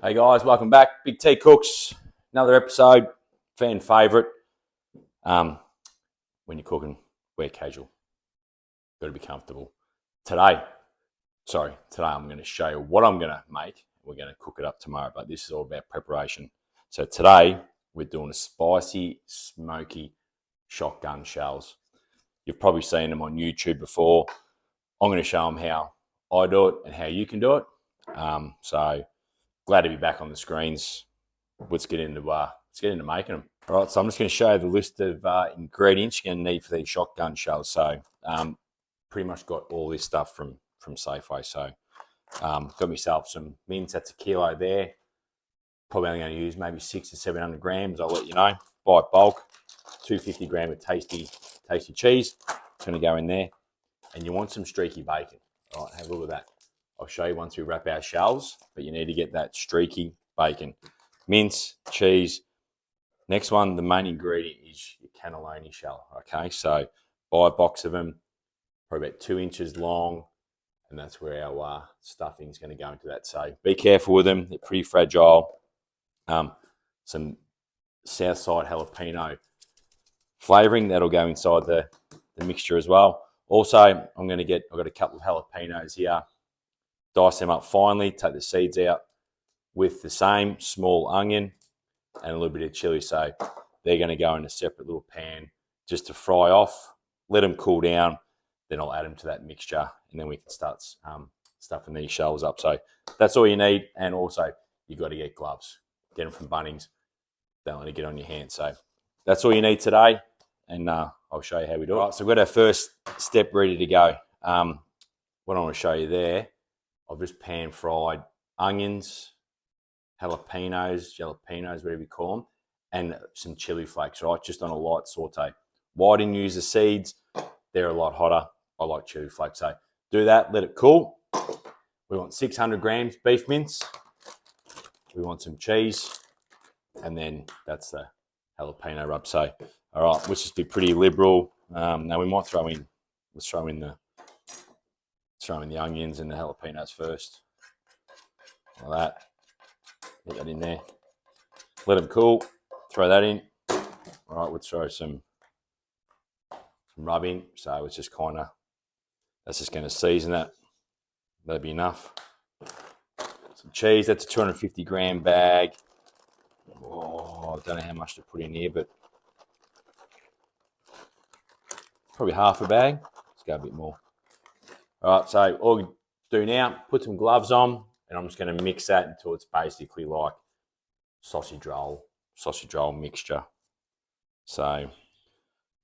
Hey guys, welcome back. Big T Cooks, another episode, fan favourite. When you're cooking, wear casual. Got to be comfortable. Today I'm going to show you what I'm going to make. We're going to cook it up tomorrow, but this is all about preparation. So today we're doing a spicy, smoky shotgun shells. You've probably seen them on YouTube before. I'm going to show them how I do it and how you can do it. So glad to be back on the screens. Let's get into making them. All right, so I'm just going to show you the list of ingredients you're going to need for these shotgun shells. So pretty much got all this stuff from Safeway. So got myself some mince. That's a kilo there. Probably only going to use maybe 600 to 700 grams. I'll let you know. Buy bulk. 250 gram of tasty cheese. It's going to go in there. And you want some streaky bacon. All right, have a look at that. I'll show you once we wrap our shells, but you need to get that streaky bacon. Mince, cheese. Next one, the main ingredient is your cannelloni shell. Okay, so buy a box of them, probably about 2 inches long, and that's where our stuffing is going to go into that. So be careful with them; they're pretty fragile. Some Southside jalapeno flavouring that'll go inside the mixture as well. Also, I've got a couple of jalapenos here. Dice them up finely, take the seeds out with the same small onion and a little bit of chili. So they're going to go in a separate little pan just to fry off, let them cool down. Then I'll add them to that mixture and then we can start stuffing these shells up. So that's all you need. And also you've got to get gloves. Get them from Bunnings. Don't let it get on your hands. So that's all you need today. And I'll show you how we do it. All right, so we've got our first step ready to go. What I want to show you there, I've just pan fried onions, jalapenos, whatever you call them, and some chili flakes, right? Just on a light saute. Why didn't you use the seeds? They're a lot hotter. I like chili flakes. So do that, let it cool. We want 600 grams beef mince. We want some cheese. And then that's the jalapeno rub. So, all right, let's just be pretty liberal. Now we might let's throw in the onions and the jalapenos first. Like that. Get that in there. Let them cool. Throw that in. All right, let's throw some rub in. So it's just that's just going to season that. That'll be enough. Some cheese. That's a 250 gram bag. Oh, I don't know how much to put in here, but probably half a bag. Let's go a bit more. All right, so all we do now, put some gloves on, and I'm just going to mix that until it's basically like sausage roll mixture. So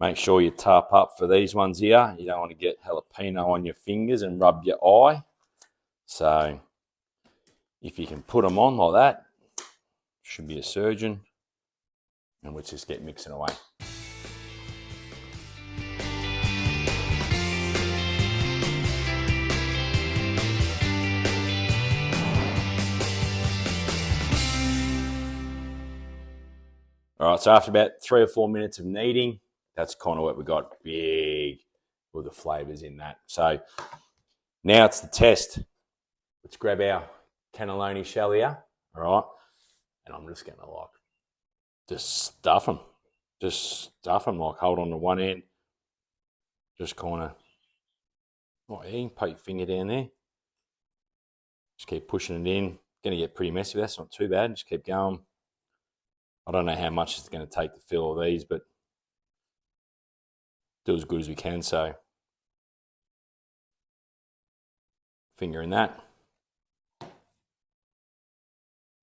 make sure you top up for these ones here. You don't want to get jalapeno on your fingers and rub your eye. So if you can put them on like that, should be a surgeon. And let's just get mixing away. All right, so after about 3 or 4 minutes of kneading, that's kind of what we got, big with the flavours in that. So now it's the test. Let's grab our cannelloni shell here, all right? And I'm just going to just stuff them. Just stuff them, like hold on to one end. Just kind of, you can put your finger down there. Just keep pushing it in. Going to get pretty messy, but that's not too bad. Just keep going. I don't know how much it's going to take to fill all these, but do as good as we can. So finger in that. You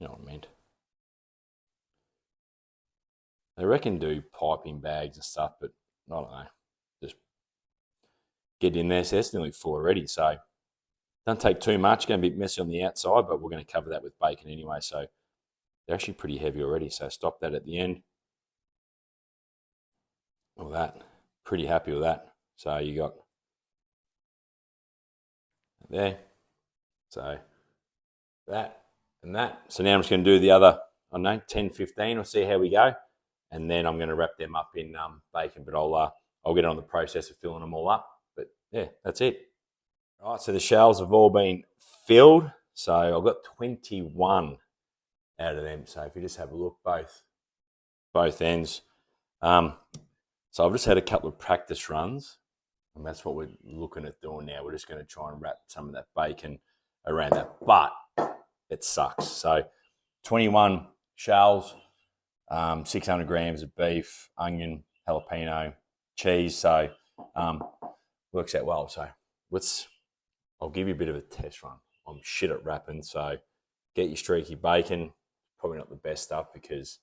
know what I mean? They reckon do piping bags and stuff, but I don't know. Just get in there. So that's nearly full already. So don't take too much. Going to be messy on the outside, but we're going to cover that with bacon anyway. So they're actually pretty heavy already. So stop that at the end. All that. Pretty happy with that. So you got there. So that and that. So now I'm just going to do the other, I don't know, 10, 15. We'll see how we go. And then I'm going to wrap them up in bacon. But I'll get on the process of filling them all up. But yeah, that's it. All right, so the shells have all been filled. So I've got 21 out of them. So if you just have a look, both ends. So I've just had a couple of practice runs, and that's what we're looking at doing now. We're just going to try and wrap some of that bacon around that, but it sucks. So 21 shells, 600 grams of beef, onion, jalapeno, cheese. So works out well. So I'll give you a bit of a test run. I'm shit at wrapping, so get your streaky bacon. Probably not the best stuff because,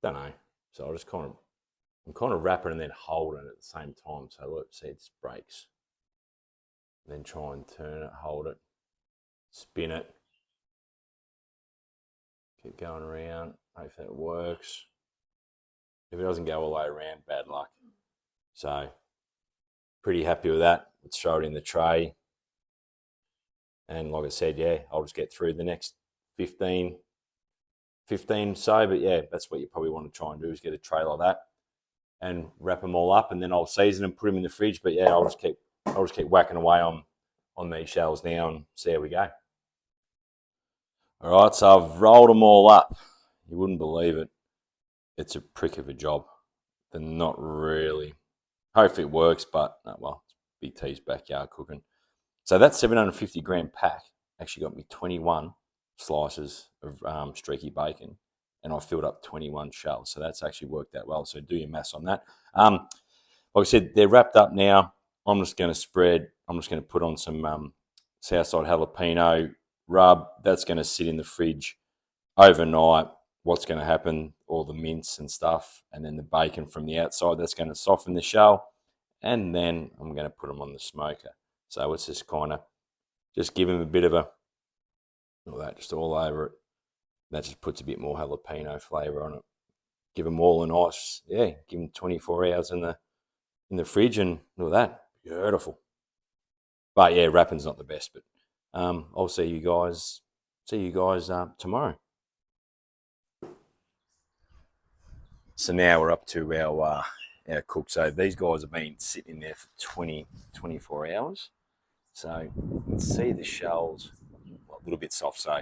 don't know. So I'll just I'm kind of wrapping and then holding at the same time. So look, see, it just breaks. Then try and turn it, hold it, spin it. Keep going around. Hopefully it works. If it doesn't go all the way around, bad luck. So pretty happy with that. Let's throw it in the tray. And like I said, yeah, I'll just get through the next 15 so. But yeah, that's what you probably want to try and do is get a tray like that and wrap them all up, and then I'll season them, put them in the fridge. But yeah, I'll just keep whacking away on these shells now and see how we go. All right, so I've rolled them all up. You wouldn't believe it. It's a prick of a job. They're not really. Hopefully it works, but well, it's Big T's backyard cooking. So that 750 gram pack actually got me 21 slices of streaky bacon, and I filled up 21 shells. So that's actually worked out well. So do your maths on that. Like I said, they're wrapped up now. I'm just going to put on some Southside jalapeno rub. That's going to sit in the fridge overnight. What's going to happen? All the mince and stuff, and then the bacon from the outside, that's going to soften the shell. And then I'm going to put them on the smoker. So it's just kind of, just give them a bit of all that just all over it. That just puts a bit more jalapeno flavour on it. Give them all a nice, give them 24 hours in the fridge, and look at that, beautiful. But yeah, wrapping's not the best, but I'll see you guys tomorrow. So now we're up to our cook. So these guys have been sitting there for 24 hours. So you can see the shells a little bit soft. So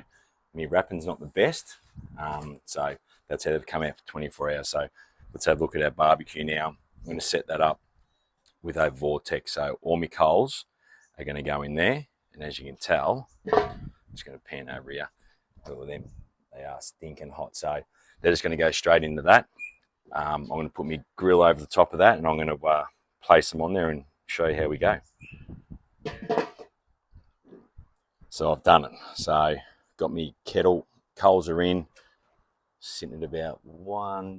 my wrapping's not the best. So that's how they've come out for 24 hours. So let's have a look at our barbecue now. I'm going to set that up with a vortex. So all my coals are going to go in there. And as you can tell, I'm just going to pan over here. Look at them. They are stinking hot. So they're just going to go straight into that. I'm going to put my grill over the top of that, and I'm going to place them on there and show you how we go. So I've done it. So got me kettle, coals are in, sitting at about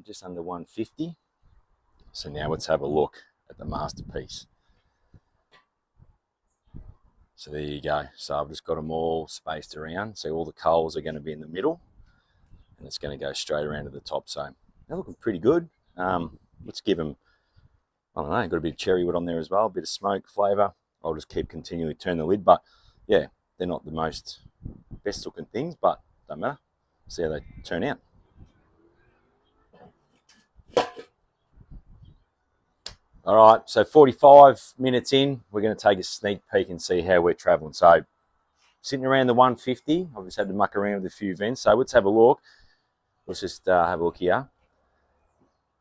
just under 150. So now let's have a look at the masterpiece. So there you go. So I've just got them all spaced around. So all the coals are going to be in the middle, and it's going to go straight around to the top. So they're looking pretty good. Let's give them, I don't know, got a bit of cherry wood on there as well, a bit of smoke flavour. I'll just keep continually turn the lid. But yeah, they're not the most best looking things, but don't matter. See how they turn out. All right, so 45 minutes in, we're going to take a sneak peek and see how we're travelling. So sitting around the 150, I've just had to muck around with a few vents. So let's have a look. Let's just have a look here.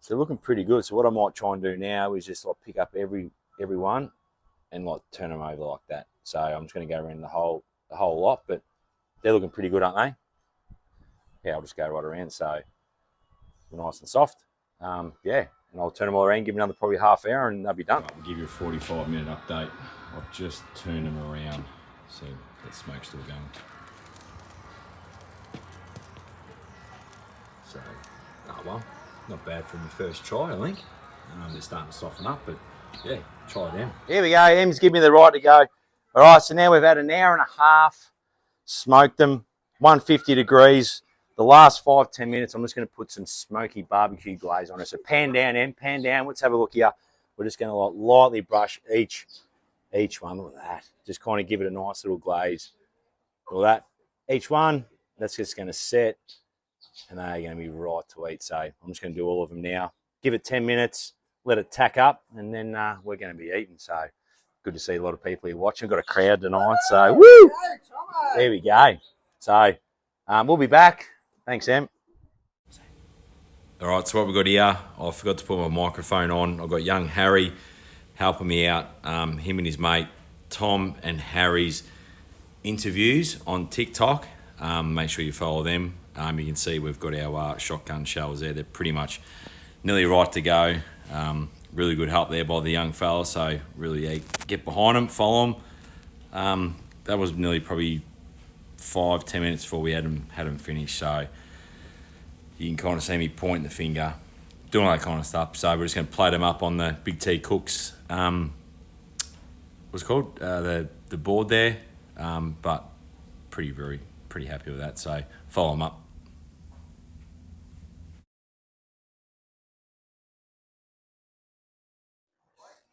So they're looking pretty good. So what I might try and do now is just like pick up every one and like turn them over like that. So I'm just going to go around the whole lot, but they're looking pretty good, aren't they? Yeah, I'll just go right around. So nice and soft. Yeah, and I'll turn them all around, give them another probably half hour, and they'll be done. I'll give you a 45-minute update. I've just turned them around. So that smoke's still going. So, well, not bad for my first try, I think. They're starting to soften up, but yeah, try them. Here we go. Em's give me the right to go. All right, so now we've had an hour and a half, smoked them, 150 degrees. The last 5-10 minutes, I'm just going to put some smoky barbecue glaze on it. So pan down, Em, pan down. Let's have a look here. We're just going to like lightly brush each one. Look at that. Just kind of give it a nice little glaze. Look at that. Each one, that's just going to set, and they're going to be right to eat. So I'm just going to do all of them now. Give it 10 minutes, let it tack up, and then we're going to be eating. So good to see a lot of people here watching. We've got a crowd tonight. So, woo! There we go. So we'll be back. Thanks, Sam. All right, so what we've got here, I forgot to put my microphone on. I've got young Harry helping me out, him and his mate Tom and Harry's interviews on TikTok. Make sure you follow them. You can see we've got our shotgun shells there. They're pretty much nearly right to go. Really good help there by the young fella. So really get behind them, follow them. That was nearly probably 5-10 minutes before we had them finished. So you can kind of see me pointing the finger, doing all that kind of stuff. So we're just going to plate them up on the Big T Cooks. What's it called? The board there. But pretty happy with that. So follow them up.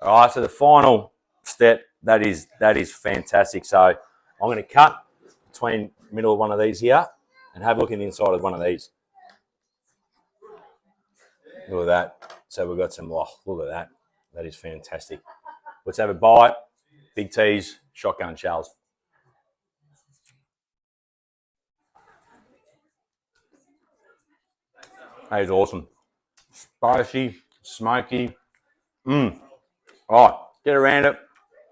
All right, so the final step, that is fantastic. So I'm going to cut between the middle of one of these here and have a look in the inside of one of these. Look at that. So we've got some, look at that. That is fantastic. Let's have a bite. Big T's, shotgun shells. That is awesome. Spicy, smoky. All right, get around it.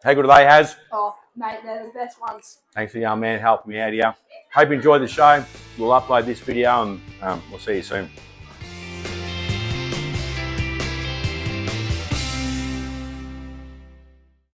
How good are they, Has? Oh, mate, they're the best ones. Thanks for the young man helping me out here. Hope you enjoyed the show. We'll upload this video and we'll see you soon.